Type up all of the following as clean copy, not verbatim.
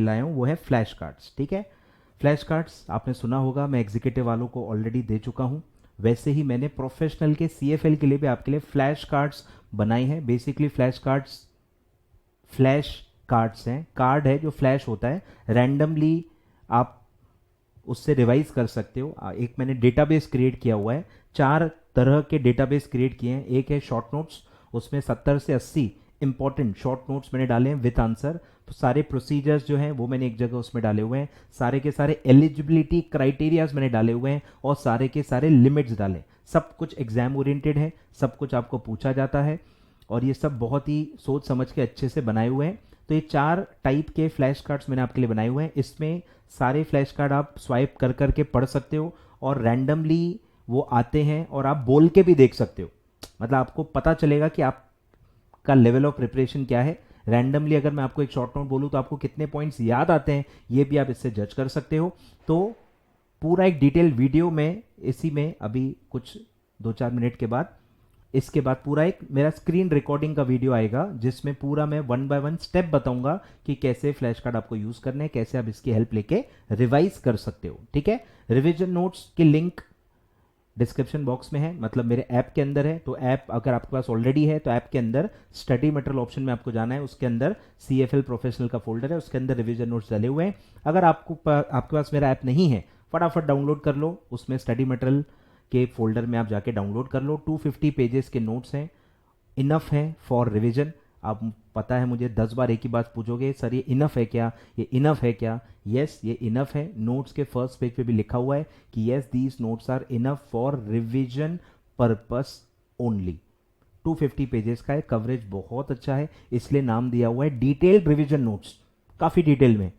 लाया हूँ वो है फ्लैश कार्ड्स। ठीक है, फ्लैश कार्ड्स आपने सुना होगा, मैं एग्जीक्यूटिव वालों को ऑलरेडी दे चुका हूँ। वैसे ही मैंने प्रोफेशनल के CFL के लिए भी आपके लिए फ्लैश कार्ड्स बनाई हैं। बेसिकली फ्लैश कार्ड्स हैं, कार्ड है जो फ्लैश होता है, रैंडमली आप उससे रिवाइज कर सकते हो। एक मैंने डेटाबेस क्रिएट किया हुआ है, 4 तरह के डेटाबेस क्रिएट किए हैं। एक है शॉर्ट नोट्स, उसमें 70 से 80 इंपॉर्टेंट शॉर्ट नोट्स मैंने डाले हैं विथ आंसर। तो सारे प्रोसीजर्स जो हैं वो मैंने एक जगह उसमें डाले हुए हैं, सारे के सारे एलिजिबिलिटी क्राइटेरियाज मैंने डाले हुए हैं और सारे के सारे लिमिट्स डाले। सब कुछ एग्जाम ओरिएंटेड है, सब कुछ आपको पूछा जाता है और ये सब बहुत ही सोच समझ के अच्छे से बनाए हुए हैं। तो ये 4 टाइप के फ्लैश कार्ड्स मैंने आपके लिए बनाए हुए हैं। इसमें सारे फ्लैश कार्ड आप स्वाइप कर करके पढ़ सकते हो और रैंडमली वो आते हैं और आप बोल के भी देख सकते हो। मतलब आपको पता चलेगा कि आपका लेवल ऑफ प्रिपरेशन क्या है। रैंडमली अगर मैं आपको एक शॉर्ट नोट बोलूँ तो आपको कितने पॉइंट्स याद आते हैं ये भी आप इससे जज कर सकते हो। तो पूरा एक डिटेल वीडियो में इसी में अभी कुछ 2-4 मिनट के बाद, इसके बाद पूरा एक मेरा स्क्रीन रिकॉर्डिंग का वीडियो आएगा जिसमें पूरा मैं 1 बाय 1 स्टेप बताऊंगा कि कैसे फ्लैश कार्ड आपको यूज करने हैं, कैसे आप इसकी हेल्प लेके रिवाइज कर सकते हो। ठीक है, रिवीजन नोट्स की लिंक डिस्क्रिप्शन बॉक्स में है, मतलब मेरे ऐप के अंदर है। तो ऐप अगर आपके पास ऑलरेडी है तो ऐप के अंदर स्टडी मटेरियल ऑप्शन में आपको जाना है, उसके अंदर CFL प्रोफेशनल का फोल्डर है, उसके अंदर रिवीजन नोट्स डाले हुए हैं। अगर आपके पास मेरा ऐप नहीं है, फटाफट डाउनलोड कर लो, उसमें स्टडी मटेरियल के फोल्डर में आप जाके डाउनलोड कर लो। 250 पेजेस के नोट्स हैं, इनफ है फॉर रिवीजन। आप पता है मुझे 10 बार एक ही बात पूछोगे, सर ये इनफ है क्या, ये इनफ है क्या? यस, ये इनफ है। नोट्स के फर्स्ट पेज पे भी लिखा हुआ है कि yes these notes are enough for revision purpose only. 250 pages का है, कवरेज बहुत अच्छा है, इसलिए नाम दिया हुआ है डिटेल्ड रिवीजन नोट्स, काफ़ी डिटेल में।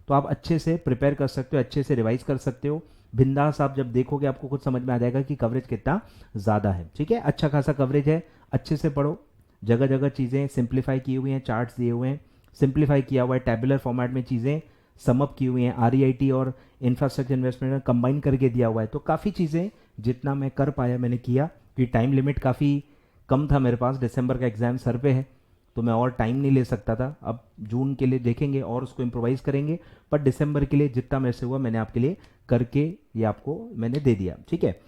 तो आप अच्छे से प्रिपेयर कर सकते हो, अच्छे से रिवाइज कर सकते हो। बिंदास आप जब देखोगे आपको खुद समझ में आ जाएगा कि कवरेज कितना ज़्यादा है। ठीक है, अच्छा खासा कवरेज है, अच्छे से पढ़ो। जगह जगह चीज़ें सिंप्लीफाई की हुई हैं, चार्ट्स दिए हुए हैं, सिंप्लीफाई किया हुआ है, टैबुलर फॉर्मेट में चीज़ें समअप की हुई हैं, REIT और इंफ्रास्ट्रक्चर इन्वेस्टमेंट में कंबाइन करके दिया हुआ है। तो काफ़ी चीज़ें जितना मैं कर पाया मैंने किया, कि टाइम लिमिट काफ़ी कम था मेरे पास, दिसंबर का एग्ज़ाम सर पे है तो मैं और टाइम नहीं ले सकता था। अब जून के लिए देखेंगे और उसको इम्प्रोवाइज़ करेंगे, पर दिसंबर के लिए जितना मेरे से हुआ मैंने आपके लिए करके ये आपको मैंने दे दिया। ठीक है,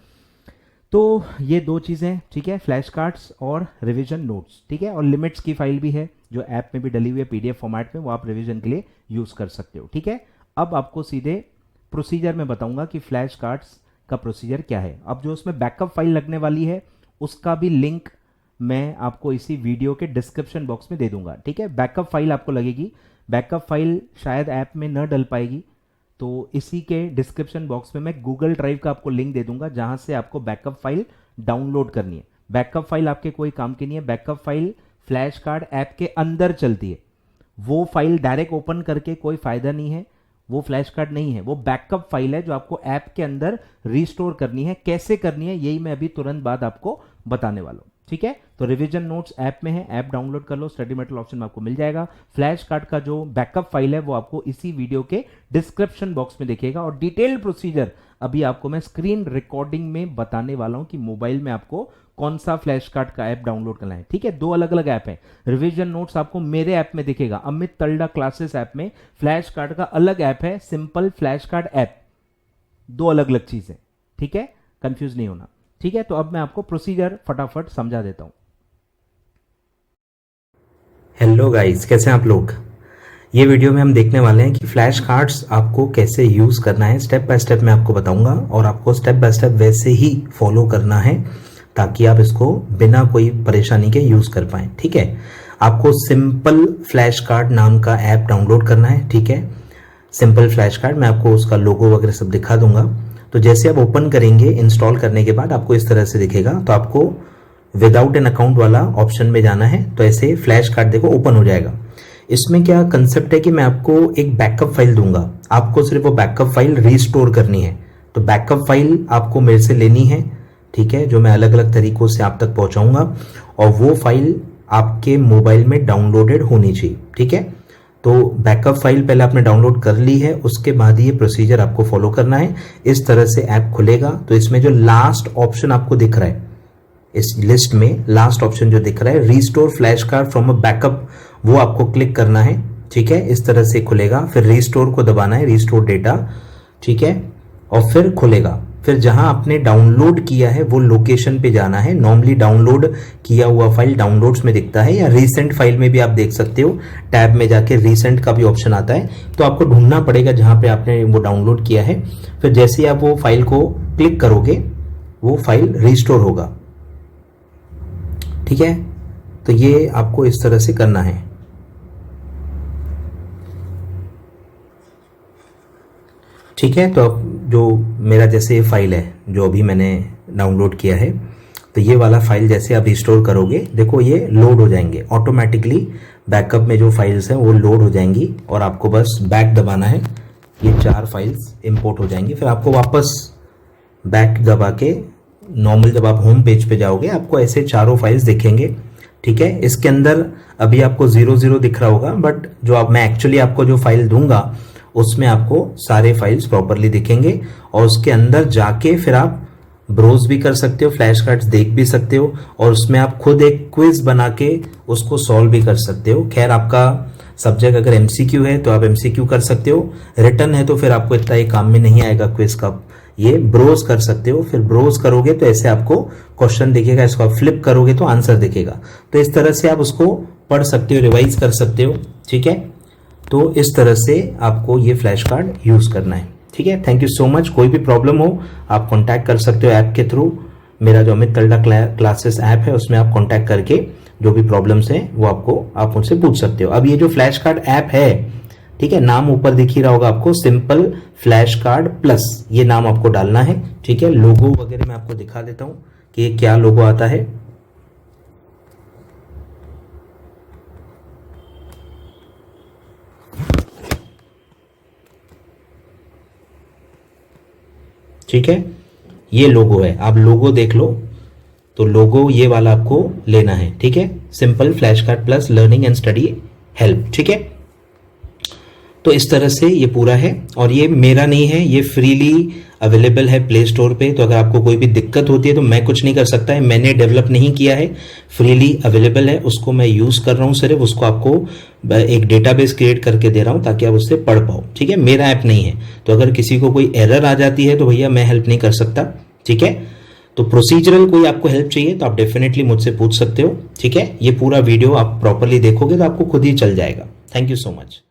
तो ये 2 चीज़ें, ठीक है, फ्लैश कार्ड्स और रिवीजन नोट्स। ठीक है, और लिमिट्स की फाइल भी है जो ऐप में भी डली हुई है PDF फॉर्मेट में, वो आप रिवीजन के लिए यूज़ कर सकते हो। ठीक है, अब आपको सीधे प्रोसीजर में बताऊंगा कि फ्लैश कार्ड्स का प्रोसीजर क्या है। अब जो उसमें बैकअप फाइल लगने वाली है उसका भी लिंक मैं आपको इसी वीडियो के डिस्क्रिप्शन बॉक्स में दे दूंगा। ठीक है, बैकअप फाइल आपको लगेगी, बैकअप फाइल शायद ऐप में न डल पाएगी, तो इसी के डिस्क्रिप्शन बॉक्स में मैं गूगल ड्राइव का आपको लिंक दे दूंगा जहां से आपको बैकअप फाइल डाउनलोड करनी है। बैकअप फाइल आपके कोई काम की नहीं है, backup file flash card app के अंदर चलती है। वो फाइल डायरेक्ट ओपन करके कोई फायदा नहीं है, वो फ्लैश कार्ड नहीं है, वो बैकअप फाइल है जो आपको ऐप के अंदर रिस्टोर करनी है। कैसे करनी है यही मैं अभी तुरंत बाद आपको बताने वाला हूं। ठीक है, तो रिवीजन नोट्स ऐप में है, ऐप डाउनलोड कर लो, स्टडी मटेरियल ऑप्शन में आपको मिल जाएगा। फ्लैश कार्ड का जो बैकअप फाइल है वो आपको इसी वीडियो के डिस्क्रिप्शन बॉक्स में दिखेगा और डिटेल्ड प्रोसीजर अभी आपको मैं स्क्रीन रिकॉर्डिंग में बताने वाला हूं कि मोबाइल में आपको कौन सा फ्लैश कार्ड का ऐप डाउनलोड करना है। ठीक है, 2 अलग अलग ऐप है। रिवीजन नोट्स आपको मेरे ऐप में दिखेगा, अमित तलडा क्लासेस ऐप में। फ्लैश कार्ड का अलग ऐप है, सिंपल फ्लैश कार्ड ऐप। 2 अलग अलग चीजें, ठीक है, कंफ्यूज नहीं होना। ठीक है, तो अब मैं आपको प्रोसीजर फटाफट समझा देता हूं। हेलो गाइस, कैसे हैं आप लोग। ये वीडियो में हम देखने वाले हैं कि फ्लैश कार्ड्स आपको कैसे यूज करना है। स्टेप बाय स्टेप मैं आपको बताऊंगा और आपको स्टेप बाय स्टेप वैसे ही फॉलो करना है ताकि आप इसको बिना कोई परेशानी के यूज कर पाएं। ठीक है, आपको सिंपल फ्लैश कार्ड नाम का ऐप डाउनलोड करना है। ठीक है, सिंपल फ्लैश कार्ड, मैं आपको उसका लोगो वगैरह सब दिखा दूंगा। तो जैसे आप ओपन करेंगे, इंस्टॉल करने के बाद आपको इस तरह से दिखेगा। तो आपको विदाउट एन अकाउंट वाला ऑप्शन में जाना है, तो ऐसे फ्लैश कार्ड देखो ओपन हो जाएगा। इसमें क्या कंसेप्ट है कि मैं आपको एक बैकअप फाइल दूंगा, आपको सिर्फ वो बैकअप फाइल रीस्टोर करनी है। तो बैकअप फाइल आपको मेरे से लेनी है, ठीक है, जो मैं अलग अलग तरीकों से आप तक पहुंचाऊंगा और वो फाइल आपके मोबाइल में डाउनलोडेड होनी चाहिए। ठीक है, तो बैकअप फाइल पहले आपने डाउनलोड कर ली है, उसके बाद ये प्रोसीजर आपको फॉलो करना है। इस तरह से ऐप खुलेगा। तो इसमें जो लास्ट ऑप्शन आपको दिख रहा है, इस लिस्ट में लास्ट ऑप्शन जो दिख रहा है, restore flash card from a backup, वो आपको क्लिक करना है। ठीक है, इस तरह से खुलेगा। फिर रिस्टोर को दबाना है, रिस्टोर डेटा, ठीक है, और फिर खुलेगा। फिर जहां आपने डाउनलोड किया है वो लोकेशन पे जाना है। नॉर्मली डाउनलोड किया हुआ फाइल डाउनलोड्स में दिखता है, या रीसेंट फाइल में भी आप देख सकते हो। टैब में जाके रीसेंट का भी ऑप्शन आता है, तो आपको ढूंढना पड़ेगा जहां पे आपने वो डाउनलोड किया है। फिर जैसे ही आप वो फाइल को क्लिक करोगे वो फाइल रिस्टोर होगा, ठीक है। तो ये आपको इस तरह से करना है, ठीक है। तो अब जो मेरा जैसे फाइल है जो अभी मैंने डाउनलोड किया है, तो ये वाला फाइल जैसे आप रिस्टोर करोगे, देखो ये लोड हो जाएंगे ऑटोमेटिकली। बैकअप में जो फाइल्स हैं वो लोड हो जाएंगी और आपको बस बैक दबाना है, ये 4 फाइल्स इंपोर्ट हो जाएंगी। फिर आपको वापस बैक दबा के नॉर्मल जब आप होम पेज पे जाओगे आपको ऐसे चारों फाइल्स दिखेंगे, ठीक है। इसके अंदर अभी आपको 00 दिख रहा होगा, बट जो आप मैं एक्चुअली आपको जो फाइल दूंगा उसमें आपको सारे फाइल्स प्रॉपरली दिखेंगे, और उसके अंदर जाके फिर आप ब्राउज भी कर सकते हो, फ्लैश कार्ड्स देख भी सकते हो, और उसमें आप खुद एक क्विज बना के उसको सॉल्व भी कर सकते हो। खैर आपका सब्जेक्ट अगर एमसीक्यू है तो आप एमसीक्यू कर सकते हो, रिटर्न है तो फिर आपको इतना ये काम में नहीं आएगा क्विज का। ये ब्राउज कर सकते हो, फिर ब्राउज करोगे तो ऐसे आपको क्वेश्चन दिखेगा, इसको आप फ्लिप करोगे तो आंसर दिखेगा। तो इस तरह से आप उसको पढ़ सकते हो, रिवाइज कर सकते हो, ठीक है। तो इस तरह से आपको ये फ्लैश कार्ड यूज करना है, ठीक है। Thank you so much. कोई भी प्रॉब्लम हो आप कांटेक्ट कर सकते हो ऐप के थ्रू। मेरा जो अमित तलडा क्लासेस ऐप है उसमें आप कांटेक्ट करके जो भी प्रॉब्लम्स हैं वो आप मुझसे पूछ सकते हो। अब ये जो फ्लैश कार्ड ऐप है, ठीक है, नाम ऊपर दिख ही रहा होगा आपको, सिंपल फ्लैश कार्ड प्लस, ये नाम आपको डालना है, ठीक है। लोगो वगैरह मैं आपको दिखा देता हूं कि ये क्या लोगो आता है। ठीक है, ये लोगो है, आप लोगो देख लो, तो लोगो ये वाला आपको लेना है, ठीक है। Simple flash card plus learning and study help, ठीक है। तो इस तरह से ये पूरा है, और ये मेरा नहीं है, ये फ्रीली अवेलेबल है प्ले स्टोर पे। तो अगर आपको कोई भी दिक्कत होती है तो मैं कुछ नहीं कर सकता है, मैंने डेवलप नहीं किया है, फ्रीली अवेलेबल है, उसको मैं यूज कर रहा हूँ सिर्फ। उसको आपको एक डेटाबेस क्रिएट करके दे रहा हूँ ताकि आप उससे पढ़ पाओ, ठीक है। मेरा ऐप नहीं है, तो अगर किसी को कोई एरर आ जाती है तो भैया मैं हेल्प नहीं कर सकता, ठीक है। तो प्रोसीजरल कोई आपको हेल्प चाहिए तो आप डेफिनेटली मुझसे पूछ सकते हो, ठीक है। ये पूरा वीडियो आप प्रॉपरली देखोगे तो आपको खुद ही चल जाएगा। Thank you so much.